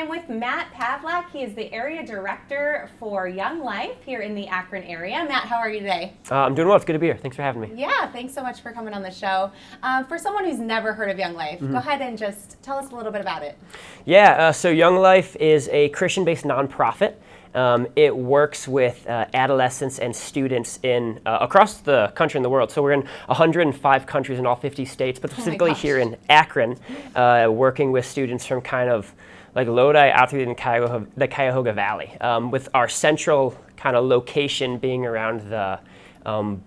am with Matt Pavlak. He is the area director for Young Life here in the Akron area. Matt, how are you today? I'm doing well. It's good to be here. Thanks for having me. Yeah, thanks so much for coming on the show. For someone who's never heard of Young Life, go ahead and just tell us a little bit about it. Yeah, so Young Life is a Christian-based nonprofit. It works with adolescents and students in across the country and the world. So we're in 105 countries in all 50 states, but specifically here in Akron, working with students from kind of like Lodi out through the Cuyahoga Valley, with our central kind of location being around the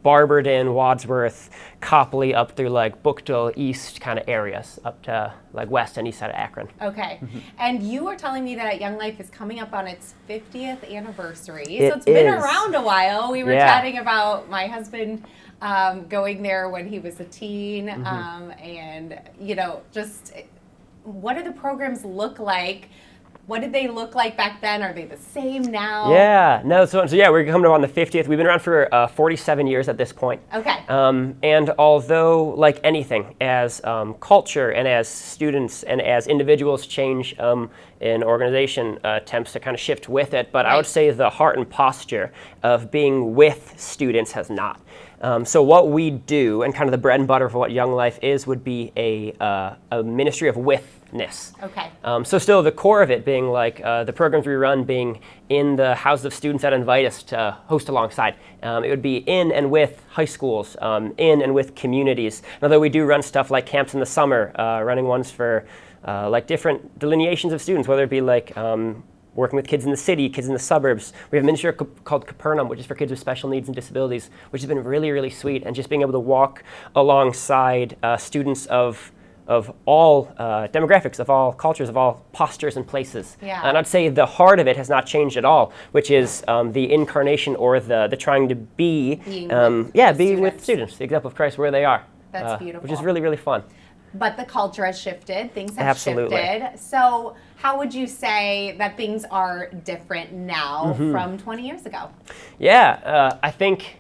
Barberton, Wadsworth, Copley, up through like Bookdale East kind of areas, up to like west and east side of Akron. Okay, and you were telling me that Young Life is coming up on its 50th anniversary. So it's been around a while. We were chatting about my husband going there when he was a teen, and just what do the programs look like? What did they look like back then? Are they the same now? Yeah, no, so yeah, we're coming up on the 50th. We've been around for 47 years at this point. Okay. And although, like anything, as culture and as students and as individuals change, an organization attempts to kind of shift with it, but I would say the heart and posture of being with students has not. So what we do, and kind of the bread and butter for what Young Life is, would be a ministry of withness. Okay. So still the core of it being like the programs we run being in the houses of students that invite us to host alongside. It would be in and with high schools, in and with communities. And although we do run stuff like camps in the summer, running ones for like different delineations of students, whether it be like working with kids in the city, kids in the suburbs. We have a ministry called Capernaum, which is for kids with special needs and disabilities, which has been really, really sweet. And just being able to walk alongside students of all demographics, of all cultures, of all postures and places. Yeah. And I'd say the heart of it has not changed at all, which is the incarnation or the trying to be, being with students, the example of Christ where they are. That's beautiful. Which is really, really fun. But the culture has shifted, things have shifted. So how would you say that things are different now from 20 years ago? Yeah, I think,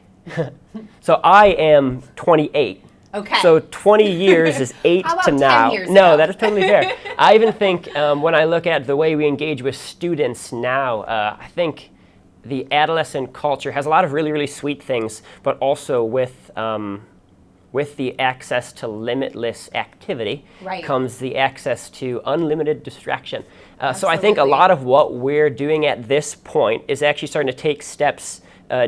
so I am 28. Okay. So 20 years is 8 How about to 10 now. years No, ago? that is totally fair. I even think when I look at the way we engage with students now, I think the adolescent culture has a lot of really, really sweet things, but also with the access to limitless activity comes the access to unlimited distraction. So I think a lot of what we're doing at this point is actually starting to take steps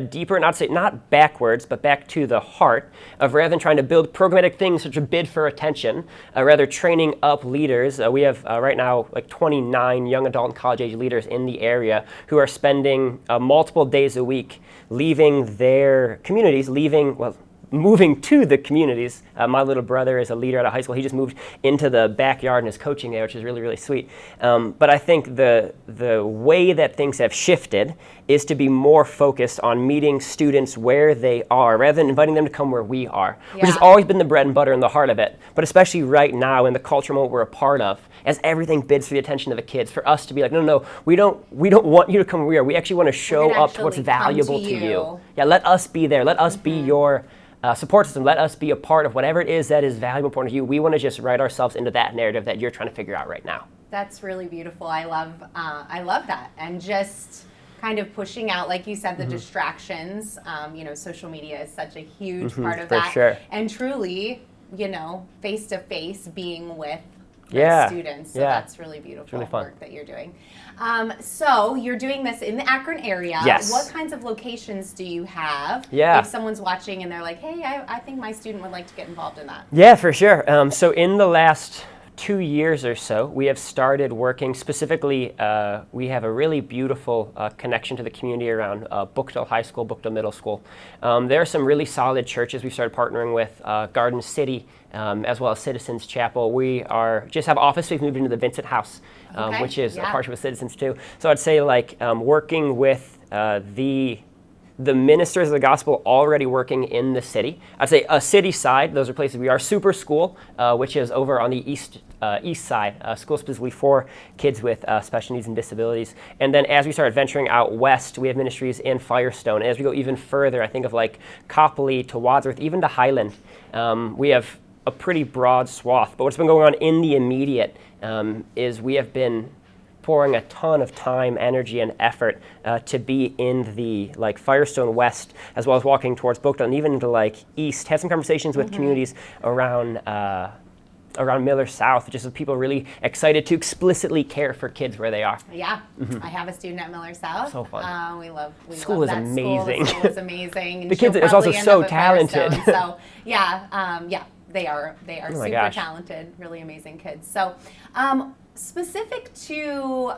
deeper, not backwards, but back to the heart of, rather than trying to build programmatic things which are bid for attention, rather training up leaders. We have right now like 29 young adult and college age leaders in the area who are spending multiple days a week leaving their communities, moving to the communities. My little brother is a leader at a high school. He just moved into the backyard and is coaching there, which is really, really sweet. But I think the way that things have shifted is to be more focused on meeting students where they are, rather than inviting them to come where we are, which has always been the bread and butter and the heart of it. But especially right now in the cultural moment we're a part of, as everything bids for the attention of the kids, for us to be like, no, we don't want you to come where we are. We actually want to show up to what's valuable to you. Yeah, let us be there. Let us be your support system. Let us be a part of whatever it is that is valuable, important to you. We want to just write ourselves into that narrative that you're trying to figure out right now. That's really beautiful. I love that. And just kind of pushing out, like you said, the distractions. Social media is such a huge part of that. Sure. And truly, face to face being with the students. So that's really beautiful work that you're doing. So you're doing this in the Akron area. Yes. What kinds of locations do you have? Yeah. If someone's watching and they're like, hey, I think my student would like to get involved in that. Yeah, for sure. So in the last 2 years or so, we have started working specifically, we have a really beautiful connection to the community around Bookdale High School, Bookdale Middle School. There are some really solid churches we started partnering with, Garden City, as well as Citizens Chapel. We just have office. We've moved into the Vincent House, which is a partnership with Citizens too. So I'd say working with the ministers of the gospel already working in the city. I'd say a city side, those are places we are. Super School, which is over on the east side, school specifically for kids with special needs and disabilities. And then as we started venturing out west, we have ministries in Firestone. As we go even further, I think of like Copley to Wadsworth, even to Highland, we have a pretty broad swath. But what's been going on in the immediate is we have been pouring a ton of time, energy, and effort to be in the like Firestone West, as well as walking towards Bookdale and even into like East. Had some conversations with communities around Miller South, just with people really excited to explicitly care for kids where they are. Yeah, I have a student at Miller South. So fun. We love School is that amazing. School is amazing. And The kids she'll are also probably end so up at talented. Firestone. So yeah, they are Oh my super gosh. talented, really amazing kids. So specific to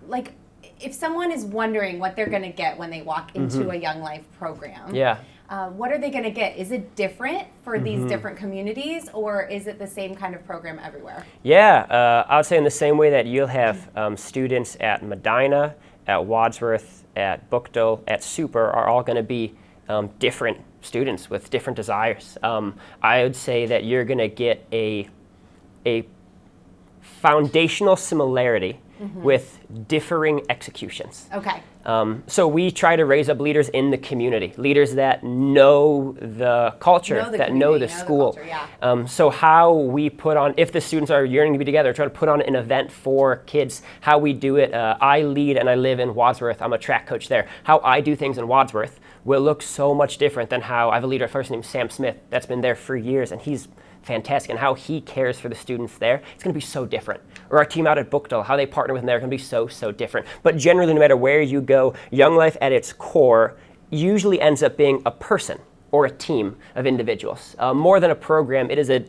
like if someone is wondering what they're going to get when they walk into a Young Life program. Yeah. What are they going to get? Is it different for these different communities, or is it the same kind of program everywhere? Yeah, I would say in the same way that you'll have students at Medina, at Wadsworth, at Bookdale, at Super are all going to be different students with different desires. I would say that you're going to get a foundational similarity with differing executions. Okay. So we try to raise up leaders in the community, leaders that know the culture, know the school. Culture, yeah. So how we put on, if the students are yearning to be together, try to put on an event for kids, how we do it. I lead and I live in Wadsworth. I'm a track coach there. How I do things in Wadsworth will look so much different than how I have a leader first named Sam Smith that's been there for years, and he's fantastic, and how he cares for the students there, it's going to be so different. Or our team out at Bookdale, how they partner with them there, going to be so different. But generally, no matter where you go, Young Life at its core usually ends up being a person or a team of individuals. More than a program, it's a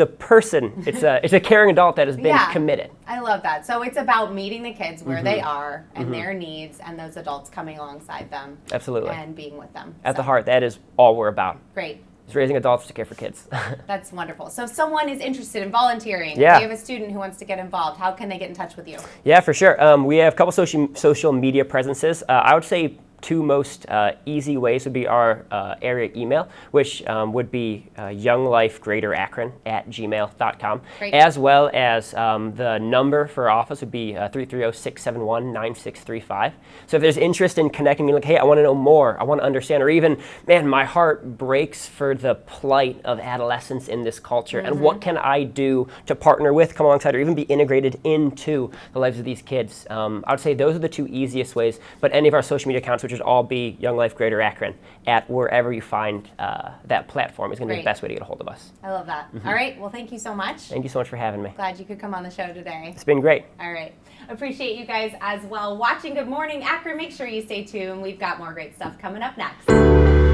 person. It's a caring adult that has been committed. I love that. So it's about meeting the kids where they are and their needs, and those adults coming alongside them. Absolutely. And being with them. At the heart, that is all we're about. Great. Is raising adults to care for kids. That's wonderful. So if someone is interested in volunteering, Yeah. they have a student who wants to get involved, how can they get in touch with you? Yeah, for sure. We have a couple social media presences. I would say two most easy ways would be our area email, which would be younglifegreaterakron@gmail.com, Great. as well as the number for our office would be 330-671-9635. So if there's interest in connecting me, like, hey, I want to know more, I want to understand, or even, man, my heart breaks for the plight of adolescents in this culture, and what can I do to partner with, come alongside, or even be integrated into the lives of these kids? I would say those are the two easiest ways, but any of our social media accounts, which would all be Young Life Greater Akron, at wherever you find that platform is going to be the best way to get a hold of us. I love that. All right. Well, thank you so much. Thank you so much for having me. Glad you could come on the show today. It's been great. All right. Appreciate you guys as well watching Good Morning Akron. Make sure you stay tuned. We've got more great stuff coming up next.